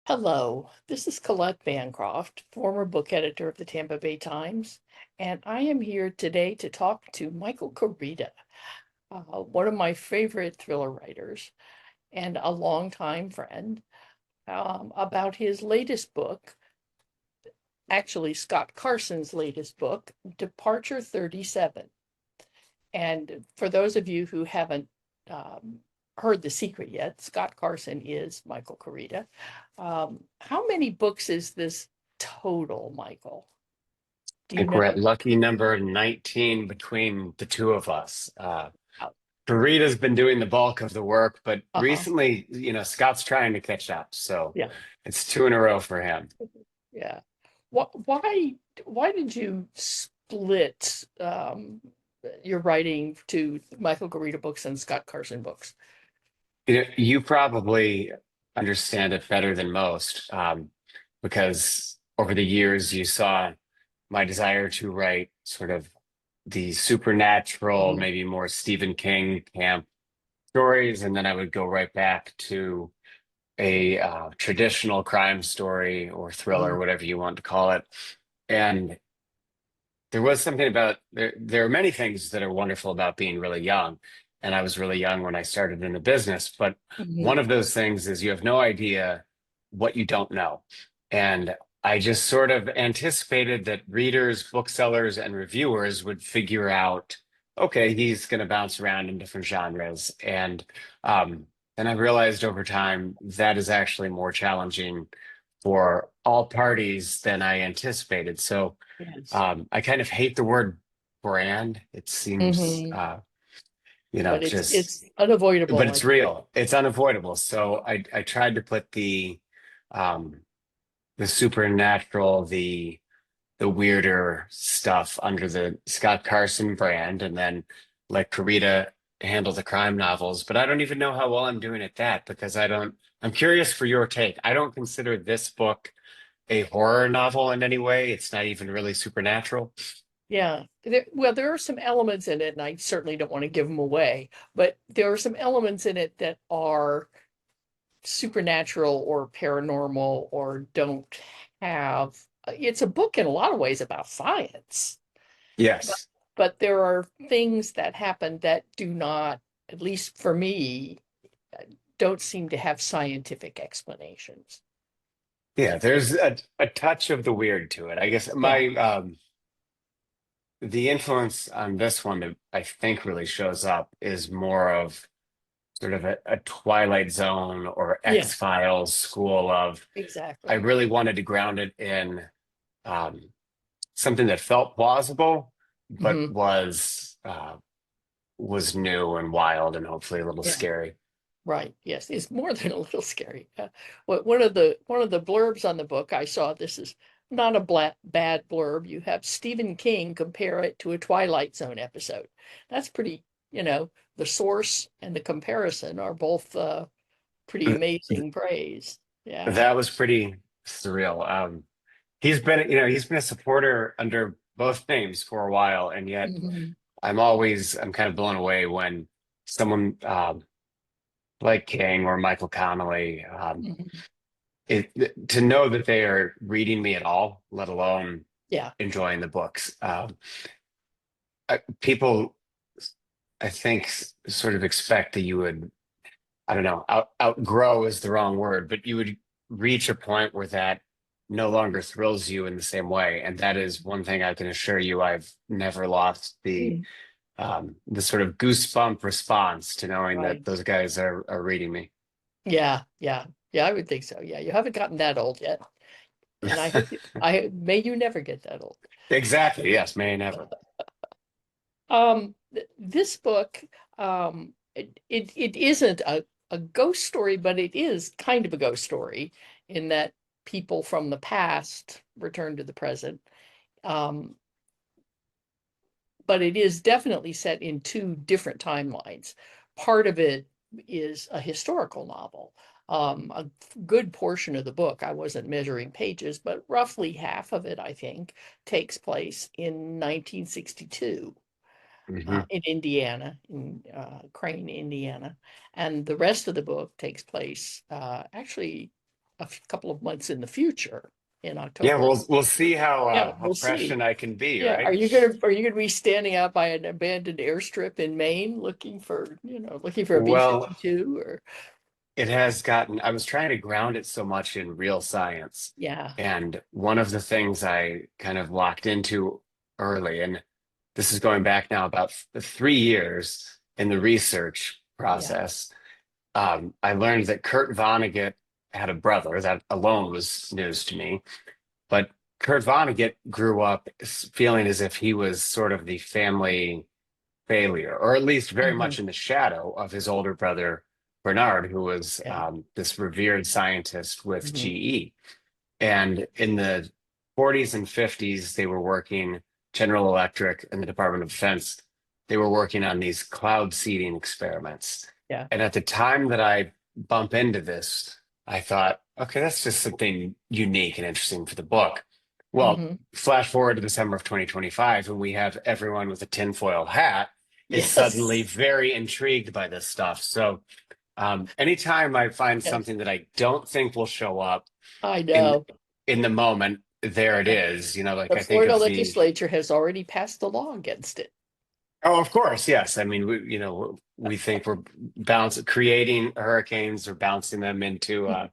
Hello, this is Colette Bancroft, former book editor of the Tampa Bay Times, and I am here today to talk to Michael Koryta, one of my favorite thriller writers and a longtime friend, about his latest book, actually Scott Carson's latest book, Departure 37. And for those of you who haven't heard the secret yet, Scott Carson is Michael Koryta. How many books is this total, Michael? Do I you think we're at know? lucky number 19 between the two of us. Uh, Koryta's been doing the bulk of the work, but uh-huh. recently, Scott's trying to catch up. So Yeah, it's two in a row for him. yeah. Why did you split your writing to Michael Koryta books and Scott Carson books? You probably understand it better than most, because over the years you saw my desire to write sort of the supernatural, Mhm. maybe more Stephen King camp stories, and then I would go right back to a traditional crime story or thriller, Mhm. whatever you want to call it. And there was something about there are many things that are wonderful about being really young. And I was really young when I started in the business, but one Mhm. of those things is you have no idea what you don't know. And I just sort of anticipated that readers, booksellers, and reviewers would figure out, okay, he's going to bounce around in different genres. Um, and I realized over time that is actually more challenging for all parties than I anticipated. So Yes. I kind of hate the word brand. It seems, Hmm. But just, it's unavoidable, but I it's think. real. It's unavoidable. So I tried to put um, the supernatural, the weirder stuff under the Scott Carson brand, and then let Koryta handle the crime novels. But I don't even know how well I'm doing at that because I don't. I'm curious for your take. I don't consider this book a horror novel in any way. It's not even really supernatural. Yeah. Well, there are some elements in it, and I certainly don't want to give them away, but there are some elements in it that are supernatural or paranormal or don't have. It's a book in a lot of ways about science, but, Yes. but there are things that happen that do not, at least for me, don't seem to have scientific explanations. Yeah, there's a touch of the weird to it. I guess Yeah. my the influence on this one that I think really shows up is more of sort of a Twilight Zone or Yeah, X-Files school of I exactly. really wanted to ground it in um, something that felt plausible, but Hmm. was new and wild and hopefully a little Yeah. scary. Right. Yes, it's more than a little scary. One of the blurbs on the book I saw. This is not a bad blurb. You have Stephen King compare it to a Twilight Zone episode. That's pretty. The source and the comparison are both pretty amazing praise. Yeah. That was pretty surreal. He's been a supporter under both names for a while, and yet Hmm. I'm kind of blown away when someone like King or Michael Connolly, Hmm. to know that they are reading me at all, let alone Yeah. enjoying the books. People, I think, sort of expect that you would, I don't know, outgrow is the wrong word, but you would reach a point where that no longer thrills you in the same way. And that is one thing I can assure you I've never lost Mm. the sort of goosebump response to knowing that Right. those guys are reading me. Yeah. Yeah. Yeah. I would think so. Yeah. You haven't gotten that old yet, and may you never get that old. Exactly. Yes, may never. This book, it isn't a ghost story, but it is kind of a ghost story in that people from the past return to the present. Um, but it is definitely set in two different timelines. Part of it is a historical novel. A good portion of the book, I wasn't measuring pages, but roughly half of it, I think, takes place in 1962. Hmm. In Indiana, in Crane, Indiana. And the rest of the book takes place actually couple of months in the future in Yeah, October. we'll see Yeah, how we'll see. prescient I can be, Yeah, right? are you gonna be standing out by an abandoned airstrip in Maine looking for, looking for a Well, B-52 or it has gotten, I was trying to ground it so much in real science. yeah, And one of the things I kind of locked into early, and this is going back now about 3 years in the research yeah, process, I learned that Kurt Vonnegut had a brother. That alone was news to me. But Kurt Vonnegut grew up feeling as if he was sort of the family failure, or at least very hmm much in the shadow of his older brother, Bernard, who was yeah, this revered scientist with hmm GE. And in the 40s and 50s, they were working, General Electric and the Department of Defense, they were working on these cloud seeding experiments. yeah, And at the time that I bump into this, I thought, okay, that's just something unique and interesting for the book. Well, hmm flash forward to December of 2025, and we have everyone with a tinfoil hat is suddenly yes, very intrigued by this stuff. So anytime I find yes, something that I don't think will show up I in know. in the moment, there it Yeah. is. Like The I think Florida of the legislature has already passed a law against it. oh, of course, yes. I mean, we think we're creating hurricanes or bouncing them into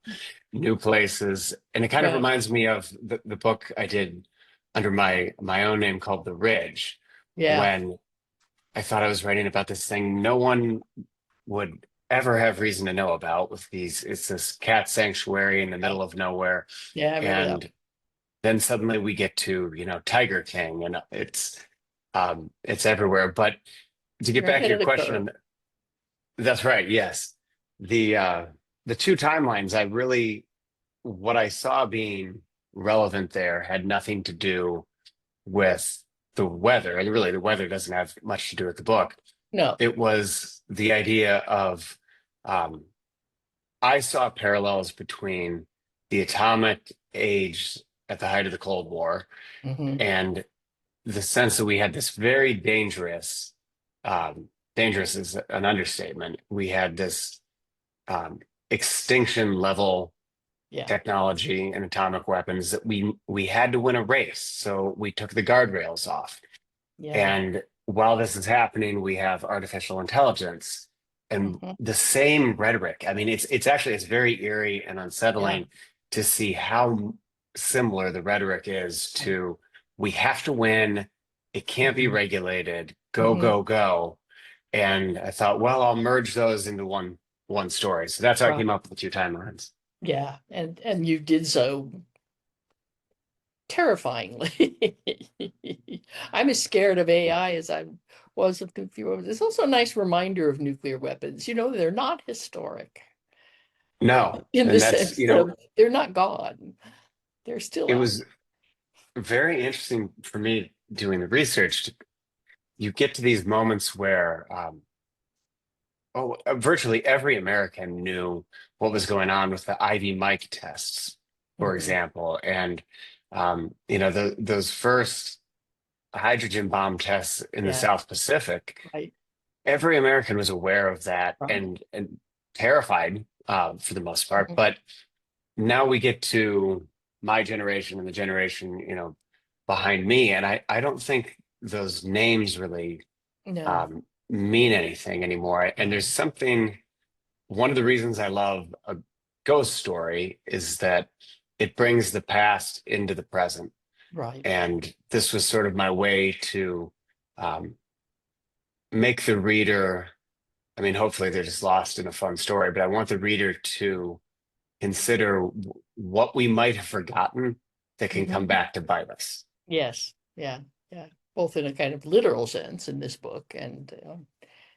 new places, and it kind of Yeah, reminds me of the book I did under my own name called The Ridge, yeah, when I thought I was writing about this thing no one would ever have reason to know about with these. It's this cat sanctuary in the yeah, middle of nowhere, yeah, I remember that. and then suddenly we get to Tiger King, and it's everywhere. But to get You're back to ahead your of the question, curve. and that's right, yes, the two timelines, I really, what I saw being relevant there had nothing to do with the weather, and really the weather doesn't have much to do with the book. No, It was the idea of um, I saw parallels between the atomic age at the height of the Cold War hmm and the sense that we had this very dangerous is an understatement. We had this um, extinction level yeah, technology and atomic weapons that we had to win a race. So we took the guardrails off. yeah, And while this is happening, we have artificial intelligence and hmm the same rhetoric. I mean, it's very eerie and yeah, unsettling to see how similar the rhetoric is to we have to win. It can't be hmm regulated. Go, hmm go, go. And I thought, well, I'll merge those into one story. So that's how I right, came up with the two timelines. yeah, and you did so terrifyingly. I'm as scared of AI as I was of nuclear weapons. It's also a nice reminder of nuclear weapons. They're not historic No, in the and that's, sense of they're not gone. They're still it out was very interesting for me doing the research. You get to these moments where virtually every American knew what was going on with the Ivy Mike tests, there. for example, and those first hydrogen bomb tests in the Yeah, South Pacific. right, Every American was aware of that right. and terrified for the most part. Mhm. But now we get to my generation and the generation behind me, and I don't think those names really No, um, mean anything anymore. And there's something, one of the reasons I love a ghost story is that it brings the past into the present. right. And this was sort of my way to um, make the reader, I mean, hopefully they're just lost in a fun story, but I want the reader to consider what we might have forgotten that can come Mhm. back to bite us. Yes, yeah, yeah. Both in a kind of literal sense in this book and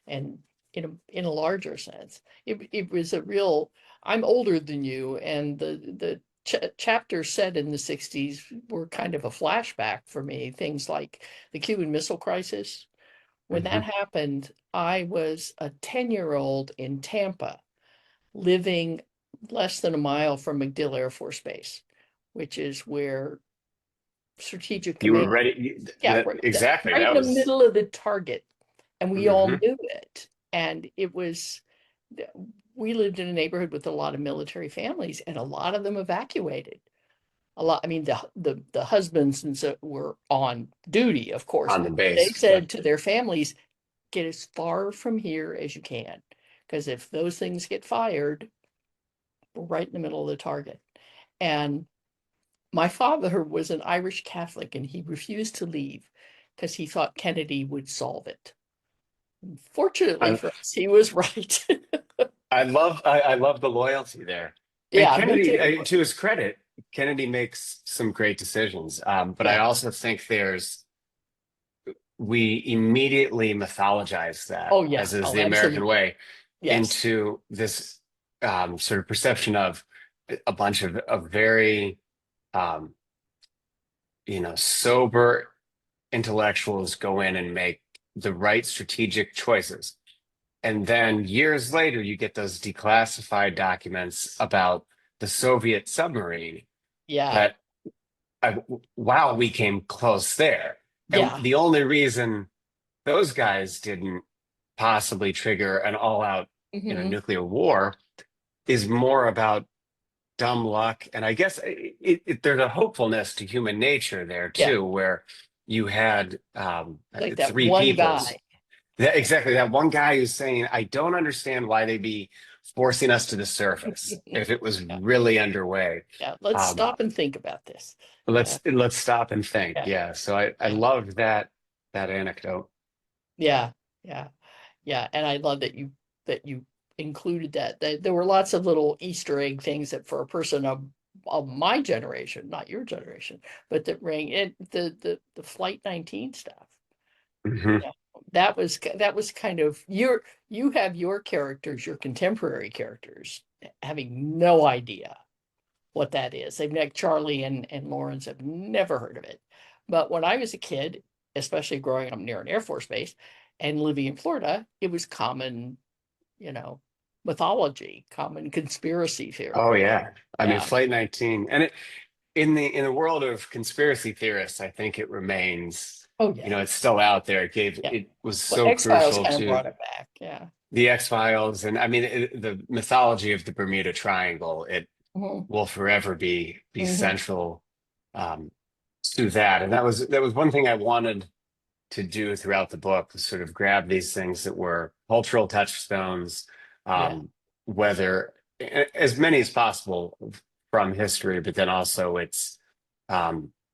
in a larger sense. It was a real. I'm older than you, and the chapters set in the '60s were kind of a flashback for me. Things like the Cuban Missile Crisis. When that Mhm. happened, I was a 10-year-old in Tampa, living less than a mile from MacDill Air Force Base, which is where Strategic You were Command, ready. yeah, Exactly. right in That the was. middle of the target, and we all Mhm. knew it. And it was we lived in a neighborhood with a lot of military families, and a lot of them evacuated. A lot, I mean, the husbands and so were on duty, of course. on the They base. Yeah. said to their families, get as far from here as you can, because if those things get fired, we're right in the middle of the target. And my father was an Irish Catholic, and he refused to leave because he thought Kennedy would solve it. Fortunately I, for us, he was right. I love the loyalty there. And Yeah, me Kennedy, too. to his credit, Kennedy makes some great decisions. But I Yeah. also think we immediately mythologize that, Oh, yeah. as is Oh, the American absolutely. way, Yes. into this sort of perception of a bunch of very um, sober intellectuals go in and make the right strategic choices. And then years later, you get those declassified documents about the Soviet submarine Yeah. that, wow, we came close there. And Yeah. the only reason those guys didn't possibly trigger an all-out, Hmm. nuclear war is more about dumb luck. And I guess there's a hopefulness to human nature there Yeah. too, where you had Like that three one peoples. guy. Exactly, that one guy who's saying, "I don't understand why they'd be forcing us to the surface if it was Yeah. really underway." Yeah. Let's Um, stop and think about this. Yeah. let's stop and think. Yeah. Yeah, so I Yeah. loved that anecdote. Yeah. Yeah. Yeah. And I love that you included that. There were lots of little Easter egg things that for a person of my generation, not your generation, but that rang it the Flight 19 stuff. Hmm. Yeah. That was kind of you have your characters, your contemporary characters, having no idea what that is. They've met Charlie and Lawrence have never heard of it. But when I was a kid, especially growing up near an Air Force base and living in Florida, it was common, you know, mythology, common conspiracy Oh theory. yeah, I mean, Yeah. Flight 19, and in the world of conspiracy theorists, I think it remains. Oh yeah. It's still out there. Yeah. It was Well, so X-Files crucial kind of to brought it back. Yeah. the X-Files, and I mean, the mythology of the Bermuda Triangle. It Hmm. will forever be Hmm. central um, to that. And that was one thing I wanted to do throughout the book, was sort of grab these things that were cultural touchstones, Yeah. um, whether as many as possible from history, but then also it's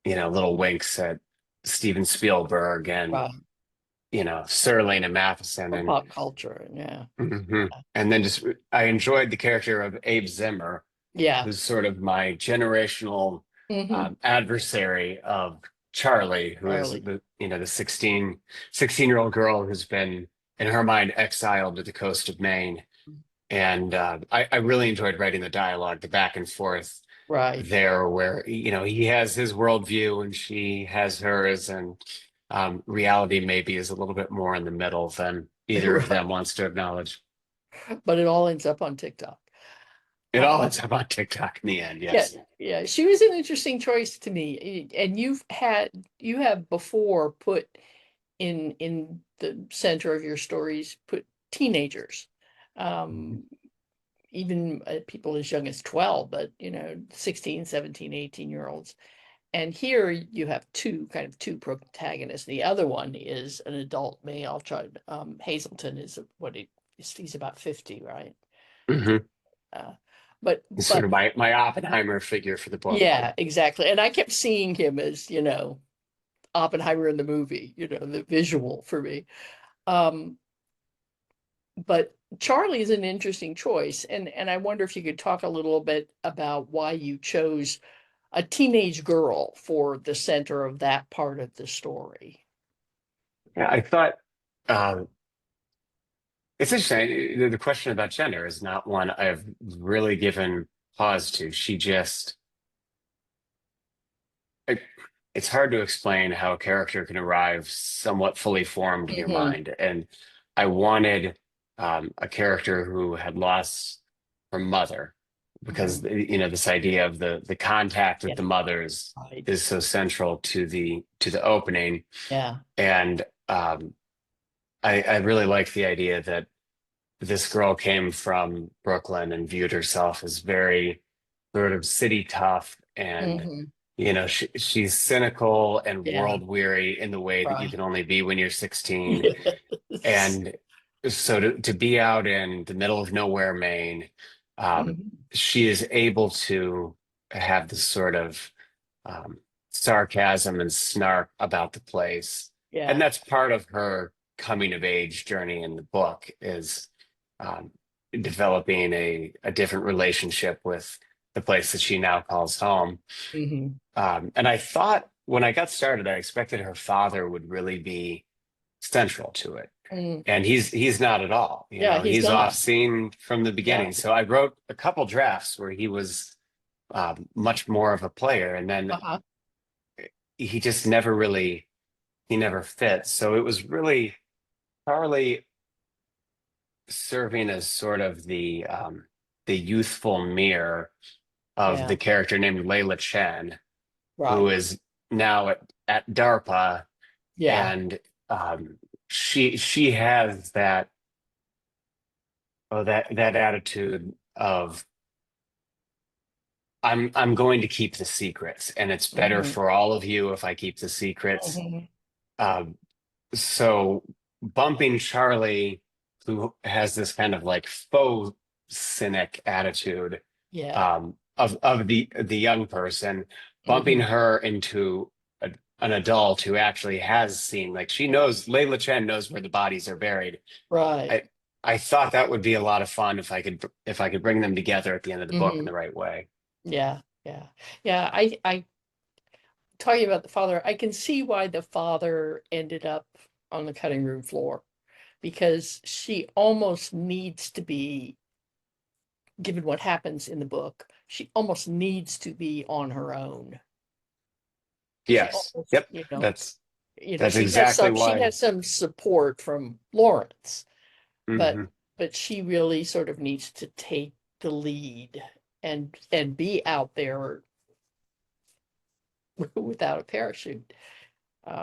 little winks at Steven Spielberg and Right. Sir Elena Matheson For and pop culture. Yeah. mhm. And then just I enjoyed the character of Abe Zimmer, Yeah. who's sort of my generational Hmm. adversary of Charlie, who is Charlie. the 16-year-old girl who's been, in her mind, exiled to the coast of Maine. And I really enjoyed writing the dialogue, the back and forth Right. there, where he has his worldview and she has hers, and reality maybe is a little bit more in the middle than either of them Right. wants to acknowledge. But it all ends up on TikTok. It all Uh, ends up on TikTok in the end, yeah, yes. yeah. She was an interesting choice to me. And you have before put in the center of your stories, put teenagers. Mhm. Um, even people as young as 12, but 16, 17, 18-year olds. And here you have two protagonists. The other one is an adult male child. Hazelton is he's about 50, right? Mhm. Uh, but It's sort but of my Oppenheimer figure for the book. yeah, exactly. And I kept seeing him as, Oppenheimer in the movie, the visual for me. Um, but Charlie is an interesting choice, and I wonder if you could talk a little bit about why you chose a teenage girl for the center of that part of the story. Yeah, I thought uh, it's interesting. The question about gender is not one I've really given pause to. It, it's hard to explain how a character can arrive somewhat fully formed in your Hmm. mind. And I wanted a character who had lost her mother, because Hmm. this idea of the contact with Yeah, the mothers right. is so central to the opening. Yeah. And I really like the idea that this girl came from Brooklyn and viewed herself as very sort of city tough, and Hmm. she's cynical and Yeah. world weary in the way that you Right. can only be when you're 16. Yes. And so to be out in the middle of nowhere, Maine, Mhm. she is able to have this sort of um, sarcasm and snark about the place. And Yeah. that's part of her coming of age journey in the book is um, developing a different relationship with the place that she now calls home. Hmm. And I thought when I got started, I expected her father would really be central to it. Mm. And he's not at all. Yeah, he's He's off not. scene from the Yeah. beginning. So I wrote a couple drafts where he was much more of a player, and then Uh-huh. he just never really he never fit. So it was really Charlie serving as sort of the youthful mirror of Yeah. the character named Layla Chen, who Right. is now at DARPA, Yeah. and um, she has that attitude of I'm going to keep the secrets, and it's better Hmm. for all of you if I keep the secrets. Hmm. Um, so bumping Charlie, who has this kind of like faux cynic attitude Yeah. of the young person, bumping Hmm. her into an adult who actually has seen, like she Yeah. knows, Layla Chen knows where the bodies are buried. Right. I I thought that would be a lot of fun if I could bring them together at the end of the book in Hmm. the right way. Yeah. Yeah. Yeah. I talking about the father, I can see why the father ended up on the cutting room floor because she almost needs to be, given what happens in the book, she almost needs to be on her own. She Yes. almost, Yep. That's exactly she why. has some support from Lawrence, but Hmm. she really sort of needs to take the lead and be out there without a parachute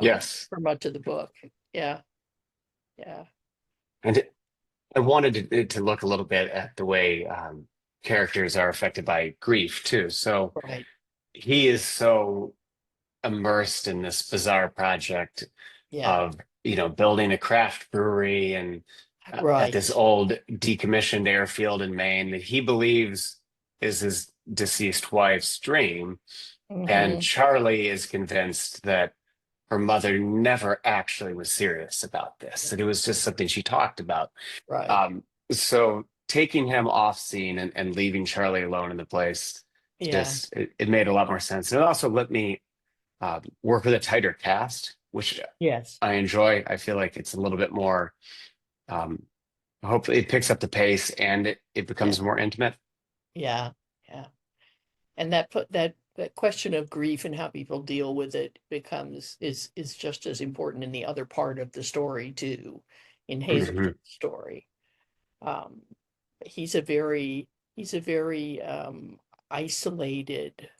Yes. for much of the book. Yeah, yeah, And I wanted to look a little bit at the way characters are affected by grief too. So right. he is so immersed in this bizarre project Yeah, of, building a craft brewery and at this right. old decommissioned airfield in Maine that he believes is his deceased wife's dream. And Hmm. Charlie is convinced that her mother never actually was serious about this, that it was just something she talked about. Right. Um, so taking him off scene and leaving Charlie alone in the place, Yeah. just it made a lot more sense. And it also let me work with a tighter cast, which Yes. I enjoy. I feel like it's a little bit more, um, hopefully it picks up the pace and it Yeah. becomes more intimate. Yeah. Yeah. And that put that question of grief and how people deal with it becomes is just as important in the other part of the story too, in Hmm. Hazelton's story. Um, he's a very isolated,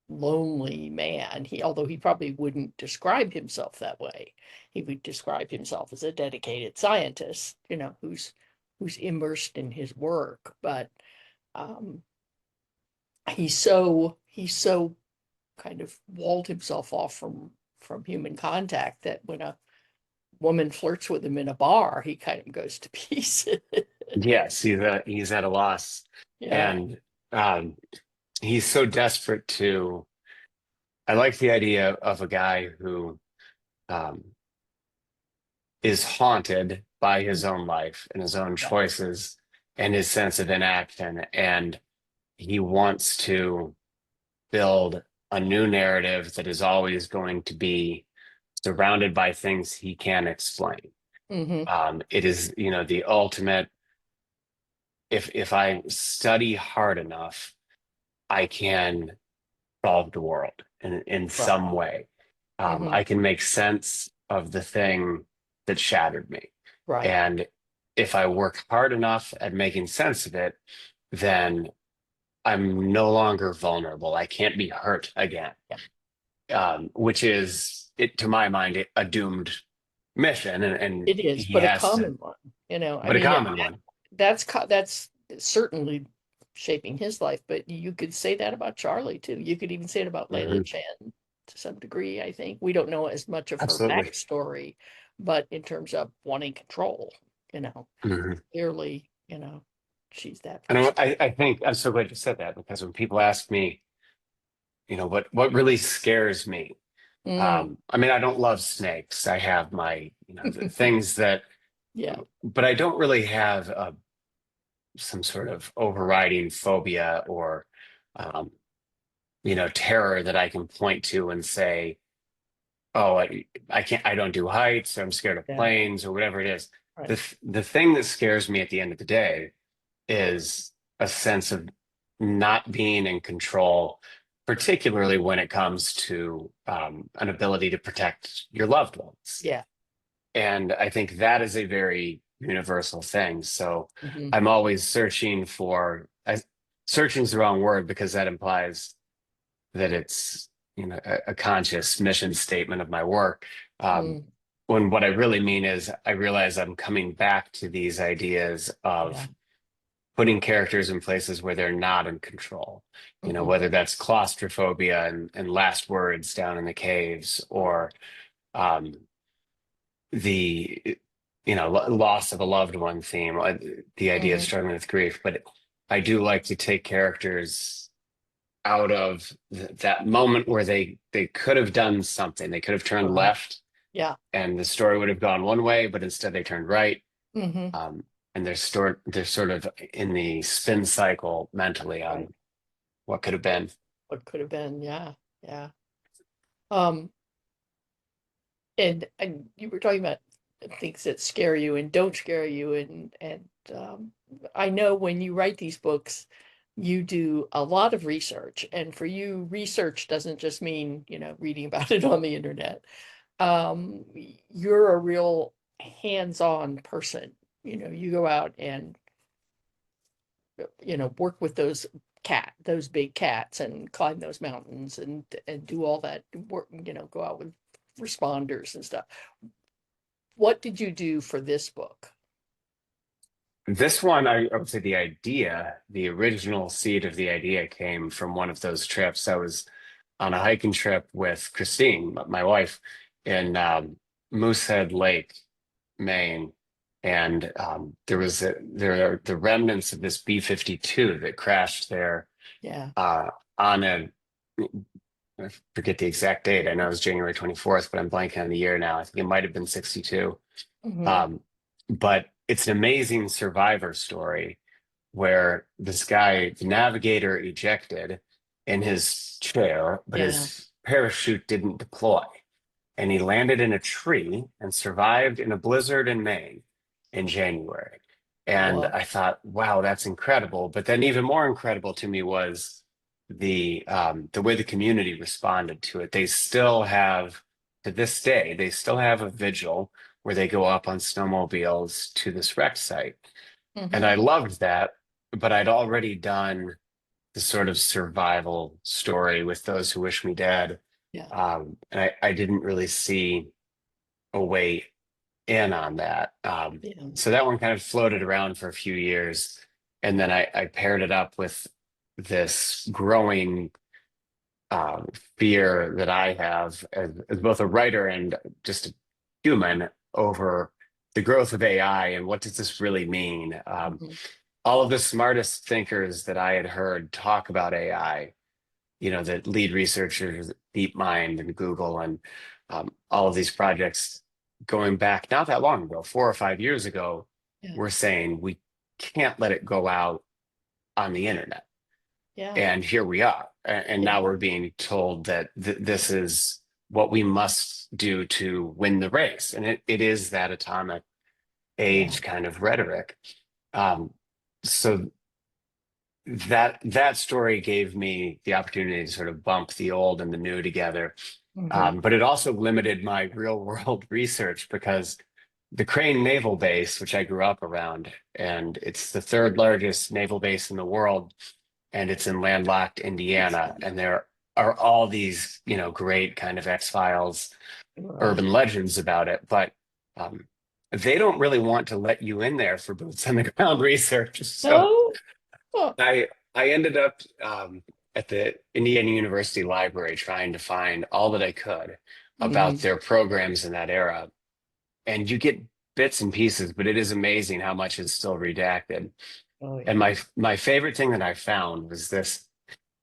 lonely man. Although he probably wouldn't describe himself that way. He would describe himself as a dedicated scientist, who's immersed in his work. But um, he's so kind of walled himself off from human contact that when a woman flirts with him in a bar, he kind of goes to pieces. Yes, he's at a loss, Yeah. and um, he's so desperate to. I like the idea of a guy who um, is haunted by his own life and his own Right. choices and his sense of inaction, and he wants to build a new narrative that is always going to be surrounded by things he can't explain. Hmm. It is, the ultimate. If I study hard enough, I can solve the world in Right. some way. Hmm. I can make sense of the thing that shattered me. Right. And if I work hard enough at making sense of it, then I'm no longer vulnerable. I can't be hurt again, Yeah. which is, to my mind, a doomed mission. And It is, he but a has to, common one. I but a mean, common one. that's certainly shaping his life, but you could say that about Charlie too. You could even say it about Layla Hmm. Chen to some degree, I think. We don't know as much of her Absolutely. backstory, but in terms of wanting control, you know, Hmm. clearly, she's that And person. I think I'm so glad you said that, because when people ask me, what really scares me, Mm. I mean, I don't love snakes. I have my, the things that, Yeah, but I don't really have some sort of overriding phobia or, um, terror that I can point to and say, oh, I can't, I don't do heights, or I'm scared of yeah, planes, or whatever it is. right. The thing that scares me at the end of the day is a sense of not being in control, particularly when it comes to an ability to protect your loved ones. Yeah. And I think that is a very universal thing. So Hmm. I'm always searching is the wrong word, because that implies that it's, a conscious mission statement of my work. Um, Mm. when what I really mean is I realize I'm coming back to these ideas Yeah. of putting characters in places where they're not in control. Hmm. Whether that's claustrophobia and last words down in the caves, or um, the loss of a loved one theme, the idea of Hmm. struggling with grief. But I do like to take characters out of that moment where they could have done something. They could have turned Right. left Yeah. and the story would have gone one way, but instead they turned right. Hmm. And they're sort of in the spin cycle mentally Right. on what could have been. What could have been. Yeah. Yeah. Um, and you were talking about things that scare you and don't scare you, and I know when you write these books, you do a lot of research, and for you, research doesn't just mean, reading about it on the internet. Um, you're a real hands-on person. You go out and work with those big cats and climb those mountains and do all that work, go out with responders and stuff. What did you do for this book? This one, I would say the original seed of the idea came from one of those trips. I was on a hiking trip with Christine, my wife, in Moosehead Lake, Maine, and there are the remnants of this B-52 that crashed there Yeah. on I forget the exact date. I know it was January 24th, but I'm blanking on the year now. I think it might have been 62. Hmm. Um, but it's an amazing survivor story where this guy, the navigator, ejected in his chair, but Yeah. his parachute didn't deploy. And he landed in a tree and survived in a blizzard in Maine in January. And Whoa. I thought, wow, that's incredible. But then even more incredible to me was the way the community responded to it. They still have, to this day, they still have a vigil where they go up on snowmobiles to this wreck site. And Hmm. I loved that, but I'd already done the sort of survival story with Those Who Wish Me Dead. Yeah. And I didn't really see a way in on that. Yeah. So that one kind of floated around for a few years. And then I paired it up with this growing um, fear that I have as both a writer and just a human over the growth of AI and what does this really mean? Hmm. All of the smartest thinkers that I had heard talk about AI, the lead researchers at DeepMind and Google and all of these projects going back not that long ago, 4 or 5 years ago, Yeah. were saying we can't let it go out on the internet. Yeah. And here we are. And now Yeah. we're being told that this is what we must do to win the race. And it is that atomic Yeah. age kind of rhetoric. Um, so that story gave me the opportunity to sort of bump the old and the new together. Hmm. But it also limited my real world research because the Crane Naval Base, which I grew up around, and it's the third largest naval base in the world, and it's in landlocked Indiana. And there are all these, great kind of X-Files Right. urban legends about it. But um, they don't really want to let you in there for boots on the ground research. So No? Oh. I ended up at the Indiana University Library trying to find all that I could about Mhm. their programs in that era. And you get bits and pieces, but it is amazing how much is still redacted. Oh, And yeah. my favorite thing that I found was this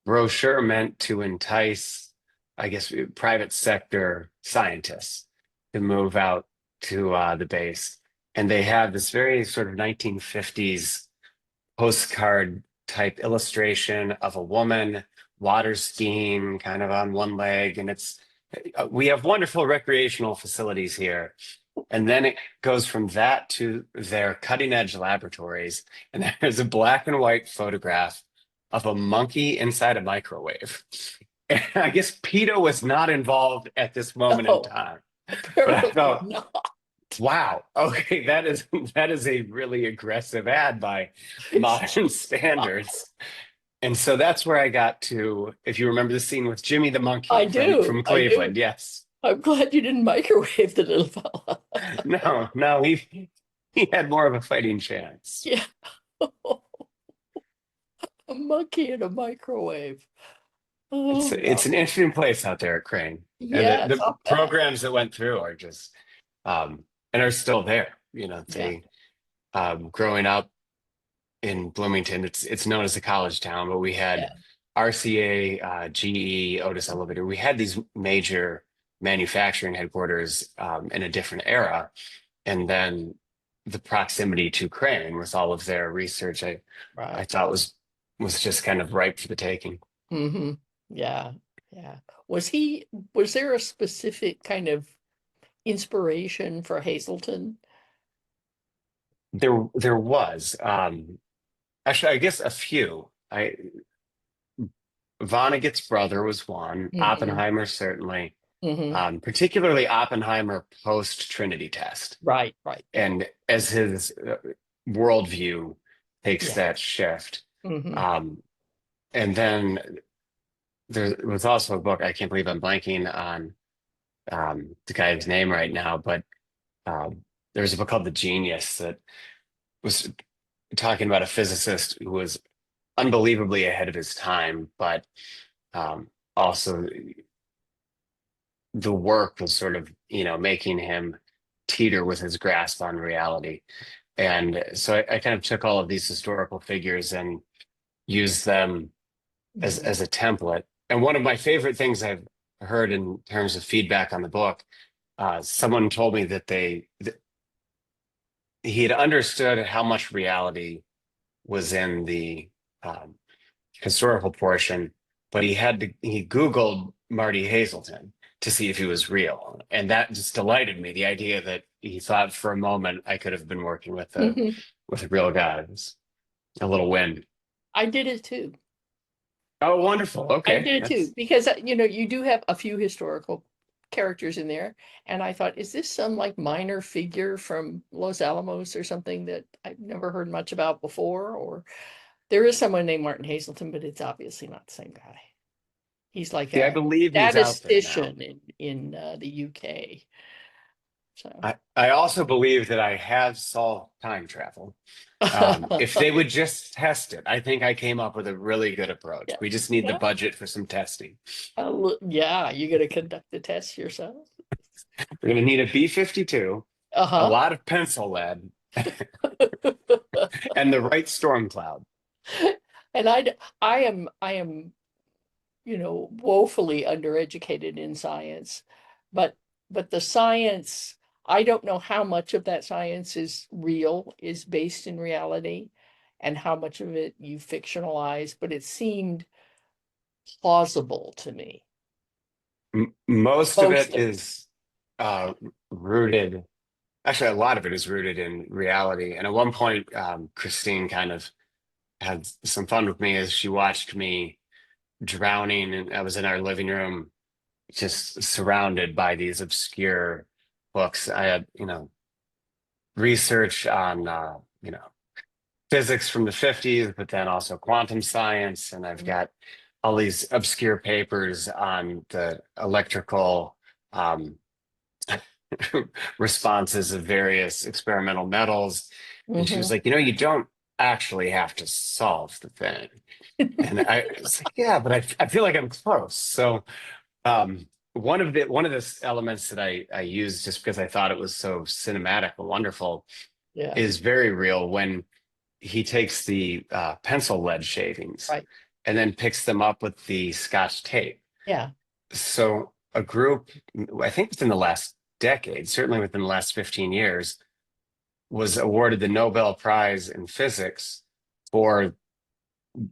brochure meant to entice, I guess, private sector scientists to move out to the base. And they have this very sort of 1950s postcard type illustration of a woman water skiing kind of on one leg. And we have wonderful recreational facilities here. And then it goes from that to their cutting edge laboratories. And there's a black and white photograph of a monkey inside a microwave. And I guess PETA was not involved at this moment in No, time. But I apparently thought, not. wow, okay, that is a really aggressive ad by It's modern just, standards. And so that's where I got to, if you remember the scene with Jimmy the I monkey do. from I do. Cleveland, yes. I'm glad you didn't microwave the little fella. No, he had more of a fighting chance. Yeah. A monkey in a microwave. Oh, It's God. an interesting place out there at Crane. And Yes, the I'll bet. programs that went through are just and are still there. Yeah. Growing up in Bloomington, it's known as a college town, but we had Yeah. RCA, GE, Otis Elevator. We had these major manufacturing headquarters in a different era. And then the proximity to Crane with all of their research, I Right. thought was just kind of ripe for the taking. Hmm. Yeah. Yeah. Was he, was there a specific kind of inspiration for Hazleton? There was actually I guess a few. I Vonnegut's brother was one. Hmm. Oppenheimer certainly. Hmm. Particularly Oppenheimer post Trinity test, Right. Right. Yeah. and as his worldview takes Yeah. that shift. Hmm. Um, and then there was also a book. I can't believe I'm blanking on the guy's name right now, but there's a book called The Genius that was talking about a physicist who was unbelievably ahead of his time, but also the work was sort of, making him teeter with his grasp on reality. And so I kind of took all of these historical figures and used them Hmm. as a template. And one of my favorite things I've heard in terms of feedback on the book, someone told me that he had understood how much reality was in the um, historical portion, but he Googled Marty Hazelton to see if he was real. And that just delighted me. The idea that he thought for a moment I could have been working Hmm. with a real guy. It was a little win. I did it too. Oh, wonderful. I Okay. did it too That's because you do have a few historical characters in there, and I thought, is this some like minor figure from Los Alamos or something that I've never heard much about before? Or there is someone named Martin Hazelton, but it's obviously not the same guy. He's like See, I a believe he's out there now. statistician in the UK. So I also believe that I have solved time travel. If they would just test it, I think I came up with a really good approach. yeah, We just need the yeah, budget for some testing. yeah. You got to conduct the test yourself. We're going to need a B-52, a Uh-huh. lot of pencil lead, and the right storm cloud. And I am woefully undereducated in science, but the science, I don't know how much of that science is real, is based in reality, and how much of it you fictionalize, but it seemed plausible to me. Most of Most it of is uh, rooted, actually, a lot of it is rooted in reality. And at one point, Christine kind of had some fun with me as she watched me drowning, and I was in our living room just surrounded by these obscure books. I had, research on, physics from the 50s, but then also quantum science. And I've it. got all these obscure papers on the electrical um, responses of various experimental metals. And she was Hmm. like, you don't actually have to solve the thing. And I was like, yeah, but I feel like I'm close. So one of the elements that I used just because I thought it was so cinematic and wonderful Yeah. is very real when he takes the pencil lead shavings Right. and then picks them up with the Scotch tape. Yeah. So a group, I think within the last decade, certainly within the last 15 years, was awarded the Nobel Prize in physics for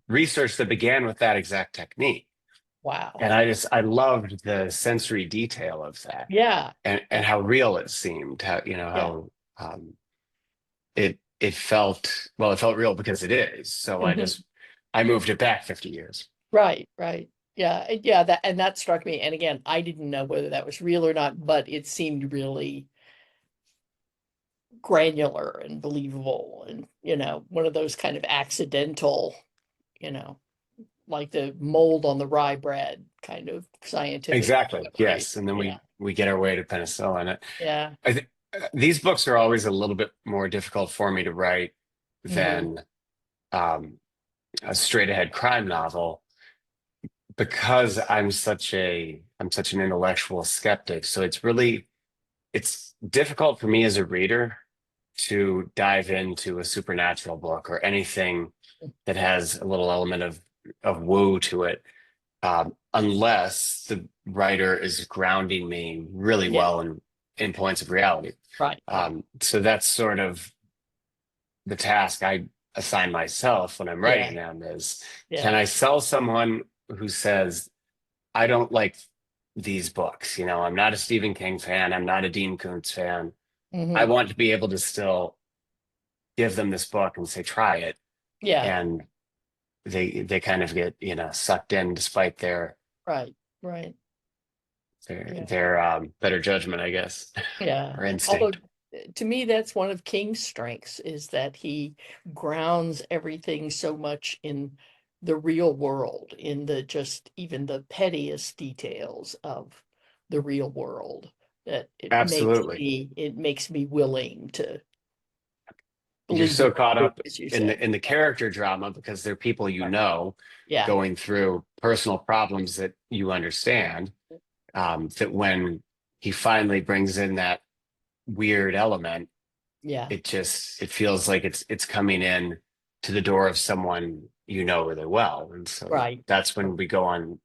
research that began with that exact technique. Wow. And I loved the sensory detail of that Yeah. and Yeah. how real it seemed, Yeah. how it felt, well, it felt real because it is. So Hmm. I moved it back 50 years. Right. Right. Yeah. Yeah. That struck me. And again, I didn't know whether that was real or not, but it seemed really granular and believable, and one of those kind of accidental, you know like the mold on the rye bread kind of scientific Exactly. discovery. Yes. And then Yeah. we get our way to penicillin. Yeah. I think these books are always a little bit more difficult for me to write Hmm. than um, a straight ahead crime novel because I'm such an intellectual skeptic. So it's difficult for me as a reader to dive into a supernatural book or anything that has a little element of woo to it, unless the writer is grounding me really Yeah. well in points of reality. Right. Right. So that's sort of the task I assign myself when I'm Yeah. writing them is, can Yeah. I sell someone who says, I don't like these books? I'm not a Stephen King fan. I'm not a Dean Koontz fan. I Hmm. want to be able to still give them this book and say, try it. Yeah. And they kind of get, sucked in despite Right. Right. Yeah. their better judgment, I guess, Yeah. or Although instinct. to me, that's one of King's strengths, is that he grounds everything so much in the real world, in the just even the pettiest details of the real world, that Absolutely. it makes me willing to You're believe the so caught story, up as you in said. the Yeah. character drama because they're people Right. Yeah. going through personal problems that you understand. That when he finally brings in that weird element, Yeah. it feels like it's coming in to the door of someone really well, and so Right. that's when we go on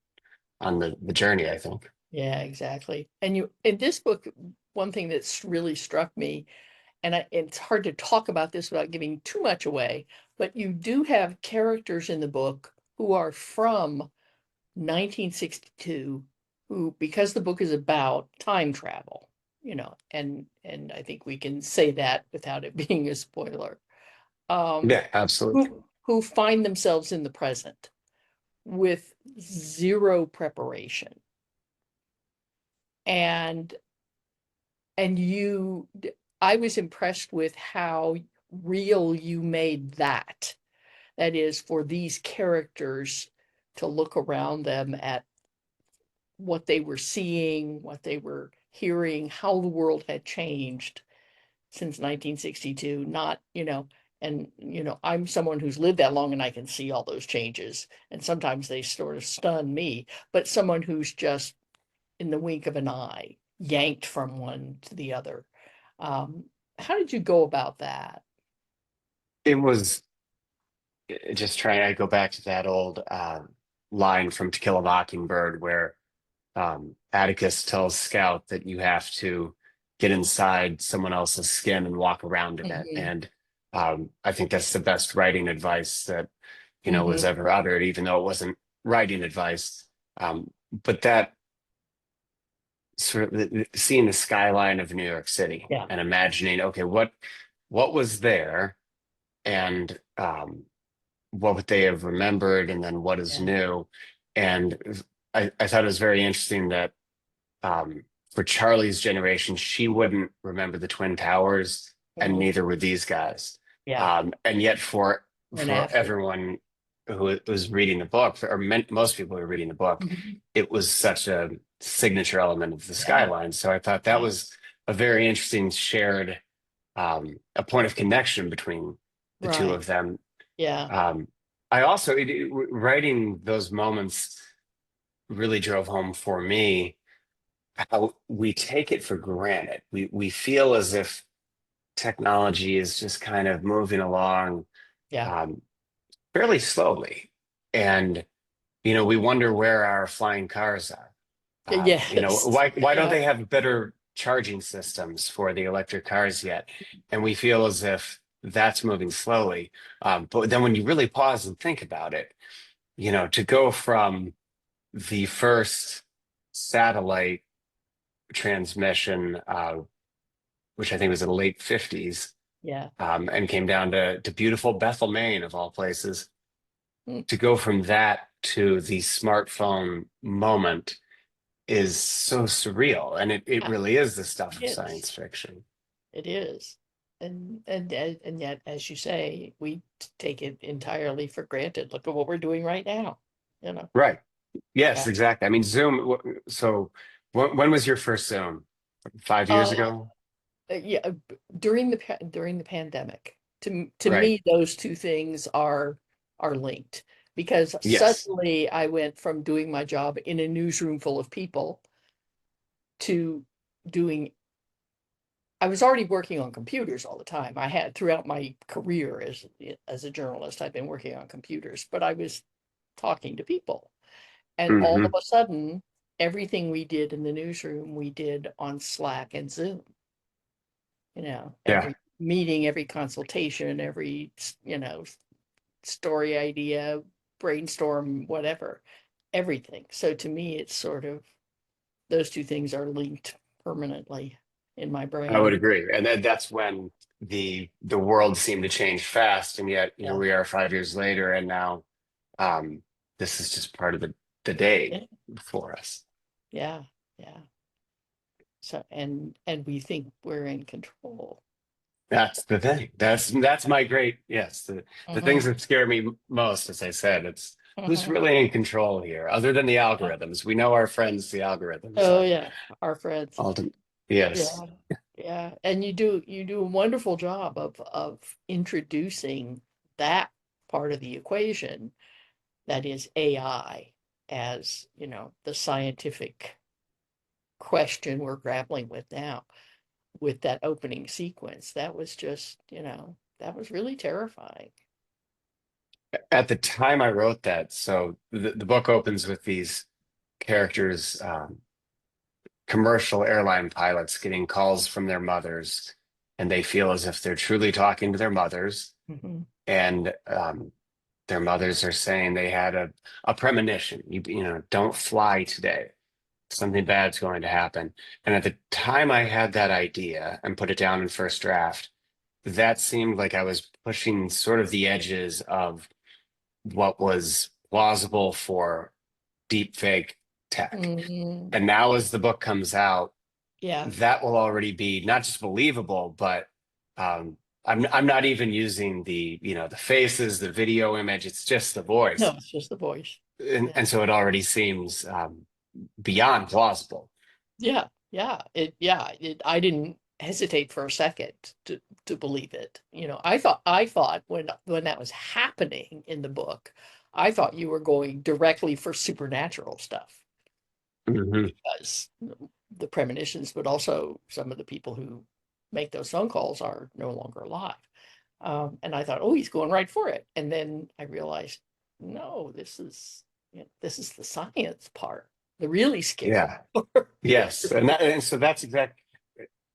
the journey, I think. Yeah, exactly. And in this book, one thing that's really struck me, and it's hard to talk about this without giving too much away, but you do have characters in the book who are from 1962, who, because the book is about time travel, and I think we can say that without it being a spoiler, Yeah, absolutely. who find themselves in the present with zero preparation. And and I was impressed with how real you made that. That is, for these characters to look around them at what they were seeing, what they were hearing, how the world had changed since 1962. Not, and I'm someone who's lived that long and I can see all those changes. And sometimes they sort of stun me, but someone who's just in the wink of an eye, yanked from one to the other. Um, how did you go about that? It was just trying to go back to that old line from To Kill a Mockingbird where Atticus tells Scout that you have to get inside someone else's skin and walk around in it. Hmm. And I think that's the best writing advice that, was Hmm. ever uttered, even though it wasn't writing advice. But that sort of seeing the skyline of New York City Yeah. and imagining, okay, what was there and what would they have remembered and then what is Yeah. new. And I thought it was very interesting that for Charlie's generation, she wouldn't remember the Twin Towers, and Hmm. neither would these guys. Yeah. And yet, And for after. everyone who was reading the book, or most people who were reading the book, Mhm. it was such a signature element of the Yeah. skyline. So I thought that Yeah. was a very interesting shared a point of connection between the two Right. of them. Yeah. Um, I also writing those moments really drove home for me how we take it for granted. We feel as if technology is just kind of moving along Yeah. um, fairly slowly, and we wonder where our flying cars are. Yes. Why don't Yeah. they have better charging systems for the electric cars yet? And we feel as if that's moving slowly. But then when you really pause and think about it, to go from the first satellite transmission, which I think was in the late 50s, Yeah. and came down to beautiful Bethel, Maine, of all places, Mm. to go from that to the smartphone moment is so surreal. And it Yeah. really is the stuff of Yes. science fiction. It is. And yet, as you say, we take it entirely for granted. Look at what we're doing right now, you know. Right. Yes, Yeah. exactly. I mean, Zoom. So when was your first Zoom? 5 years Uh, ago? yeah, during the pandemic. To Right. me, those two things are linked because Yes. suddenly I went from doing my job in a newsroom full of people to doing I was already working on computers all the time. I had throughout my career as a journalist, I've been working on computers, but I was talking to people. And all of Hmm. a sudden, everything we did in the newsroom, we did on Slack and Zoom. Yeah. Every meeting, every consultation, every, story idea, brainstorm, whatever, everything. So to me, it's sort of those two things are linked permanently in my I would brain. agree. And that's when the world seemed to change fast. And yet here Yeah. we are 5 years later, and now um, this is just part of the day Yeah. for us. Yeah. Yeah. So and we think we're in control. That's the thing. That's my great, yes. The things Hmm. that scare me most, as I said, it's who's Hmm. really in control here, other than the Yeah. algorithms. We know our friends, the algorithms Oh are yeah, our friends. ultimate. Yeah. Yes. Yeah. And you do a wonderful job of introducing that part of the equation that is AI as, the scientific question we're grappling with now with that opening sequence. That was just, that was really terrifying. At the time I wrote that, so the book opens with these characters, commercial airline pilots getting calls from their mothers, and they feel as if they're truly talking to their mothers. Hmm. And their mothers are saying they had a premonition. Don't fly today. Something bad's going to happen. And at the time I had that idea and put it down in first draft, that seemed like I was pushing sort of the edges of what was plausible for deep fake tech. Hmm. And now as the book comes out, Yeah. that will already be not just believable, but um, I'm not even using the faces, the video image. It's just the No, voice, it's just the voice. and Yeah. and so it already seems beyond plausible. Yeah. Yeah. I didn't hesitate for a second to believe it. I thought when that was happening in the book, I thought you were going directly for supernatural stuff Hmm. because the premonitions, but also some of the people who make those phone calls are no longer alive. And I thought, oh, he's going right for it. And then I realized, no, this is the science part, the really scary Yeah. part. Yes. And so that's exact.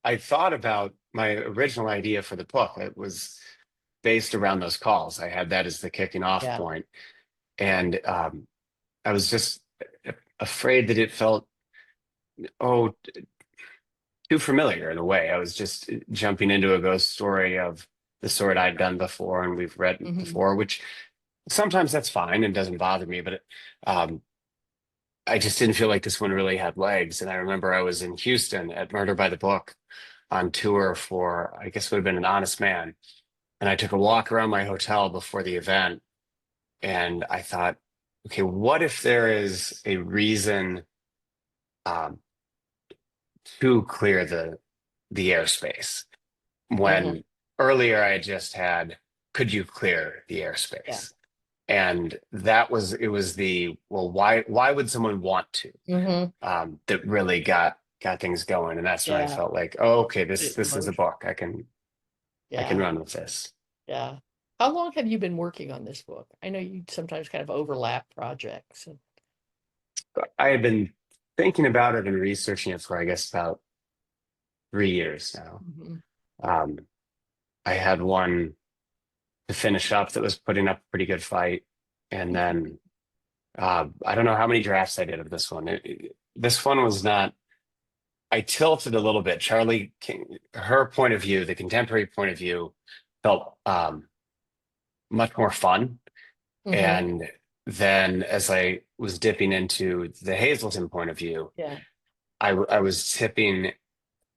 I thought about my original idea for the book. It was based around those calls. I had that as the kicking off Yeah. point, and I was just afraid that it felt oh too familiar in a way. I was just jumping into a ghost story of the sort I'd done before and we've read Hmm. before, which sometimes that's fine and doesn't bother me, but um, I just didn't feel like this one really had legs. And I remember I was in Houston at Murder by the Book on tour for, I guess it would have been An Honest Man. And I took a walk around my hotel before the event and I thought, okay, what if there is a reason um, to clear the the airspace. Hmm. When earlier I just had, could you clear the Yeah. airspace? And that was it was the, well, why would someone want to? Hmm. That really got things going. And that's when I Yeah. felt like, oh, okay, Bit this is a emotional. book. I can Yeah. run with this. Yeah. How long have you been working on this book? I know you sometimes kind of overlap projects. I had been thinking about it and researching it for, I guess, about 3 years now. Mhm. Um, I had one to finish up that was putting up a pretty good fight. And then I don't know how many drafts I did of this one. This one was not, I tilted a little bit. Charlie King, her point of view, the contemporary point of view, felt much more fun. Hmm. And then as I was dipping into the Hazleton point of view, Yeah. I was tipping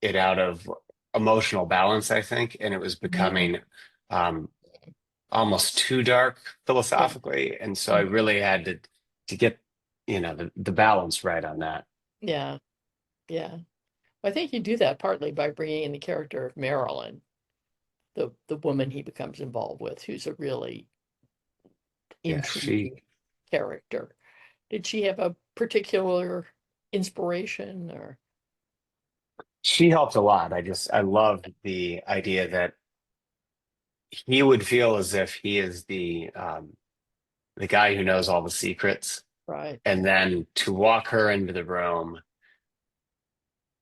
it out of emotional balance, I think, and it was Hmm. becoming um, almost too dark Yeah. philosophically, and so I Mhm. really had to get the balance right on that. Yeah. Yeah. I think you do that partly by bringing in the character of Marilyn, the woman he becomes involved with, who's a really Yeah, she intriguing character. Did she have a particular inspiration or? she helped a lot. I love the idea that he would feel as if he is the guy who knows all the secrets, Right. and then to walk her into the room,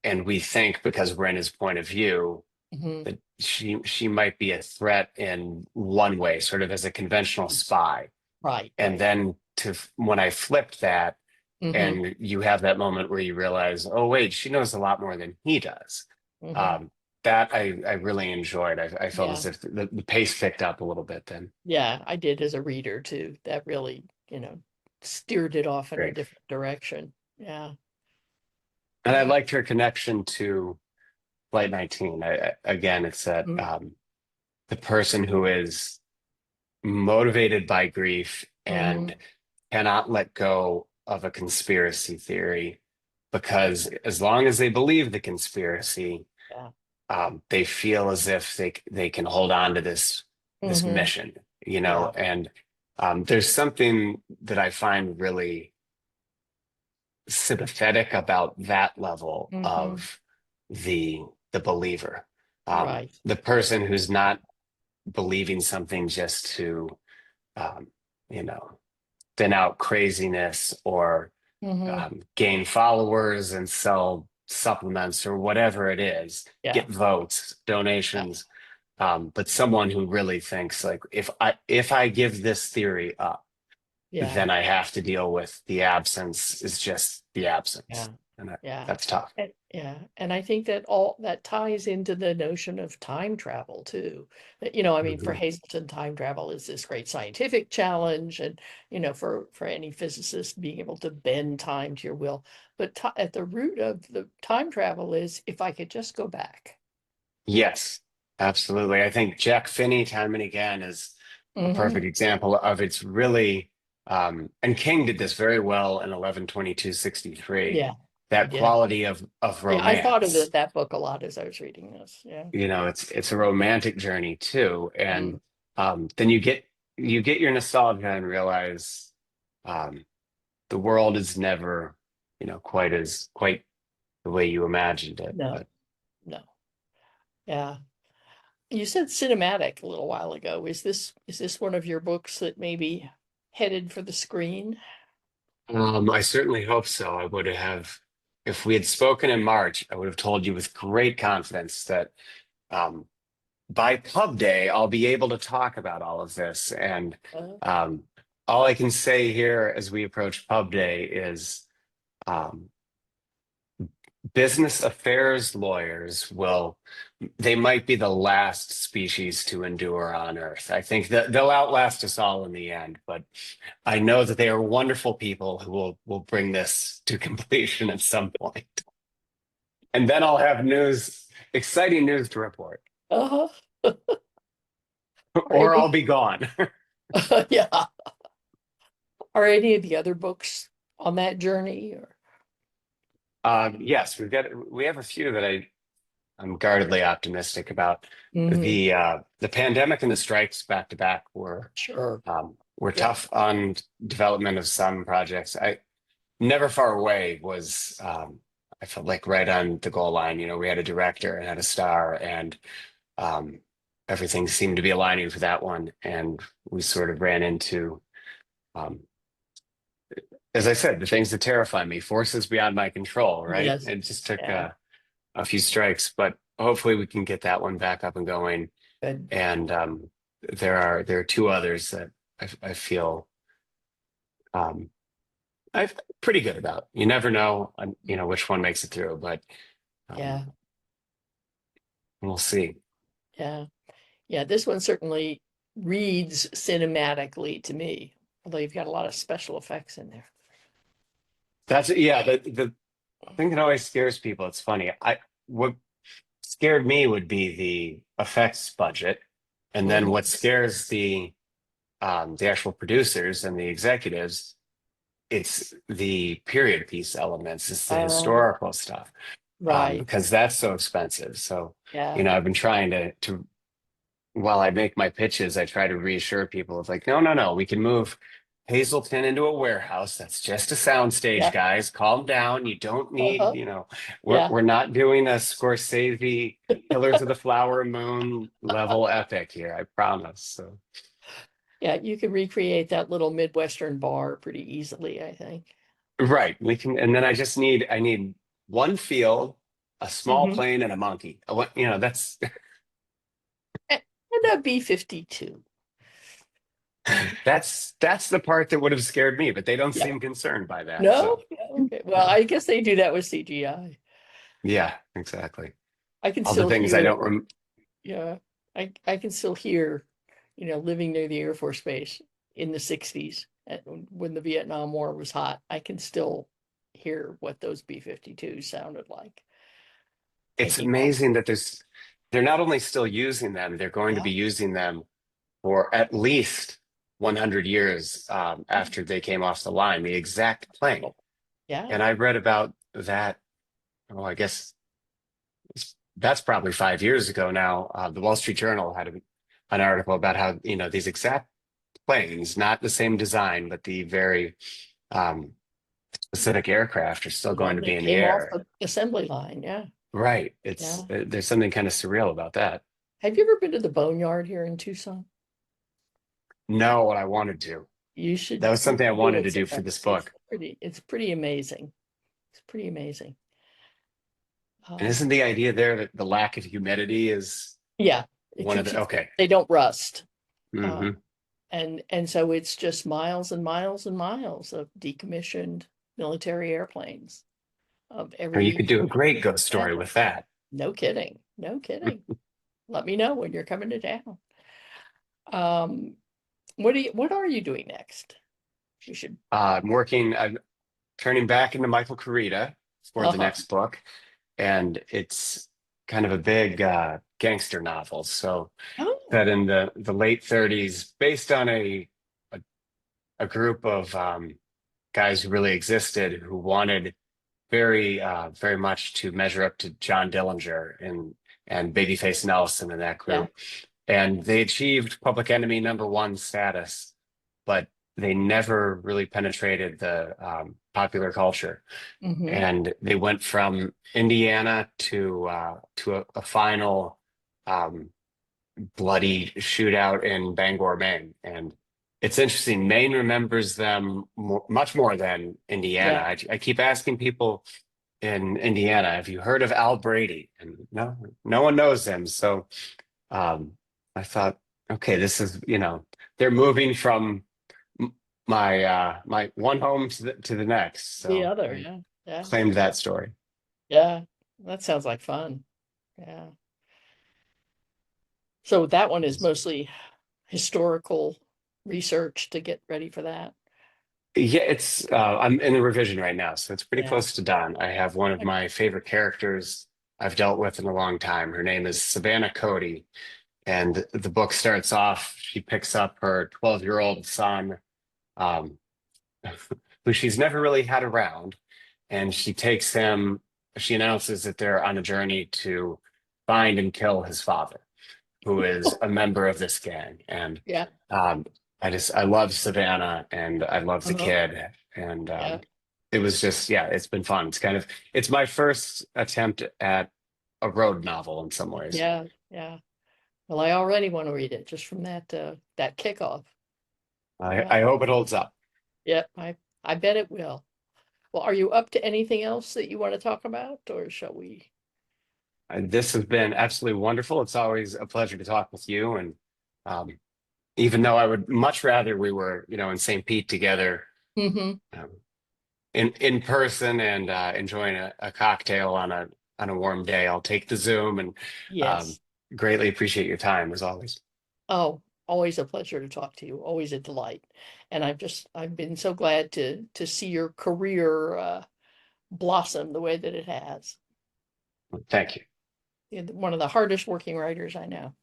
and we think because we're in his point of view Hmm. that she might be a threat in one way, sort of as a conventional spy. Right. And Right. then to when I flipped that, Hmm. and you have that moment where you realize, oh wait, she knows a lot more than he does. Hmm. Um, that I really enjoyed. I felt Yeah. as if the pace picked up a little bit then. Yeah. I did as a reader too. That really, steered it off in a Great. different direction. Yeah. And I Yeah. liked her connection to Flight 19. Again, it's that the person who is motivated by grief Mm-hmm. and cannot let go of a conspiracy theory, because as long as they believe the conspiracy, Yeah. they feel as if they can hold on to this Hmm. mission, Yeah. and there's something that I find really sympathetic about that level Hmm. of the the believer, Right. the person who's not believing something just to um, you know thin out craziness or Hmm. gain followers and sell supplements or whatever it is, Yeah. get votes, Yeah. donations. But someone who really thinks like, if I give this theory up, Yeah. then I have to deal with the absence is just the absence, Yeah. and Yeah. that's tough. Yeah. And I think that all that ties into the notion of time travel too. That, I mean, for Mhm. Hazleton, time travel is this great scientific challenge, and for any physicist being able to bend time to your will. But at the root of the time travel is if I could just go back. Yes, absolutely. I think Jack Finney, time and again, is a Hmm. perfect example of it's really, and King did this very well in 11/22/63. Yeah, he That did. quality of Yeah, I thought of romance. that book a lot as I was reading this. Yeah. It's a romantic journey too, and Mm. then you get your nostalgia and realize um, the world is never, quite the way you imagined it. No, But no. Yeah. You said cinematic a little while ago. Is this one of your books that maybe headed for the screen? I certainly hope so. If we had spoken in March, I would have told you with great confidence that um, by pub day, I'll be able to talk about all of this. And Uh, um, all I can say here as we approach pub day is um, business affairs lawyers they might be the last species to endure on Earth. I think that they'll outlast us all in the end, but I know that they are wonderful people who will bring this to completion at some point. And then I'll have exciting news to report, uh-huh. Are or I'll any be gone. yeah. Are any of the other books on that journey or Yes, we have a few that I'm guardedly optimistic about Hmm. the pandemic and the strikes back to back Sure. were Yeah. tough on development of some projects. I Never Far Away was I felt like right on the goal line. You know, we had a director and had a star, and um, everything seemed to be aligning for that one, and we sort of ran into um, as I said, the things that terrify me, forces beyond my control, right? Yes. It just took Yeah. a few strikes, but hopefully we can get that one back up and going. Good. And there are two others that I feel um, I'm pretty good about. You never know, which one makes it through, but um, Yeah. we'll see. Yeah. Yeah. This one certainly reads cinematically to me, although you've got a lot of special effects in there. That's yeah. The thing that always scares people. It's funny. I What scared me would be the effects budget, and then Mhm. what scares the actual producers and the executives, it's the period piece elements, it's the Uh, historical stuff, right. because that's so expensive. So, Yeah. I've been trying to while I make my pitches, I try to reassure people of like, no, no, no, we can move Hazleton into a warehouse. That's just a soundstage, Yeah. guys. Calm down. You don't need, Uh-huh. we're Yeah. we're not doing a Scorsese Killers of the Flower Moon level epic here, I promise. So Yeah. You can recreate that little Midwestern bar pretty easily, I think. right, we can, and then I need one field, a small Hmm. plane, and a monkey. I want, that's And a B-52. that's the part that would have scared me, but they don't Yeah. seem concerned by that. No? So Yeah, okay. Well, I guess they do that with CGI. yeah, exactly. I can All the still things I hear, don't rem yeah, I can still hear, living near the Air Force Base in the 60s when the Vietnam War was hot. I can still hear what those B-52s sounded like it's taking off. amazing that they're not only still using them, they're going to Yeah. be using them for at least 100 years after they came off the line, the exact plane. Yeah. And I read about that, oh, I guess that's probably 5 years ago now. The Wall Street Journal had an article about how, these exact planes, not the same design, but the very um, specific aircraft are still Yeah. going to They be in the came off air. the assembly line. Yeah. Right. Yeah. There's something kind of surreal about that. Have you ever been to the Boneyard here in Tucson? No, what I wanted to. You That was something I should do wanted it to do for sometime. this book. It's pretty amazing. It's pretty amazing. And Um, isn't the idea there that the lack of humidity is yeah, it one of keeps the, you, okay. they don't rust. Uh, Hmm. and so it's just miles and miles and miles of decommissioned military airplanes of Or you every, could do a great ghost yeah, story with that. no kidding. No kidding. Let me know when you're coming to town. Um, what are you doing next? You should, I'm turning back into Michael Koryta for the uh-huh. next book. And it's kind of a big gangster novel. So Oh, that in the late 30s, based on a, a group of guys who really existed who wanted very much to measure up to John Dillinger and Babyface Nelson and that yeah. group. And they achieved public enemy number one status, but they never really penetrated the popular culture. Hmm. And they went from Indiana to a final um, bloody shootout in Bangor, Maine. And it's interesting. Maine remembers them much more than Indiana. Yeah. I keep asking people in Indiana, have you heard of Al Brady? And no one knows him. So um, I thought, okay, this is, they're moving from my one home to the next. The So other, I yeah. Yeah. claimed that story. Yeah. That sounds like fun. Yeah. So that one is mostly historical research to get ready for that. Yeah, I'm in the revision right now, so it's pretty Yeah. close to done. I have one of my favorite characters I've dealt with in a long time. Her name is Savannah Cody, and the book starts off, she picks up her 12-year-old son, um, who she's never really had around, and she announces that they're on a journey to find and kill his father, who is a member of this gang. And Yeah. um, I love Savannah and I love the Uh-huh. kid. And Yeah. it was just, yeah, it's been fun. It's my first attempt at a road novel in some ways. Yeah. Yeah. Well, I already want to read it just from that kickoff. Yeah. I hope it holds up. Yeah. I bet it will. Well, are you up to anything else that you want to talk about, or shall we? This has been absolutely wonderful. It's always a pleasure to talk with you. And um, even though I would much rather we were, in St. Pete together, Hmm. um, in person and enjoying a cocktail on a warm day, I'll take the Zoom and um, Yes. greatly appreciate your time as always. Oh, always a pleasure to talk to you. Always a delight. And I've been so glad to see your career blossom the way that it has. Thank you. You're one of the hardest working writers I know.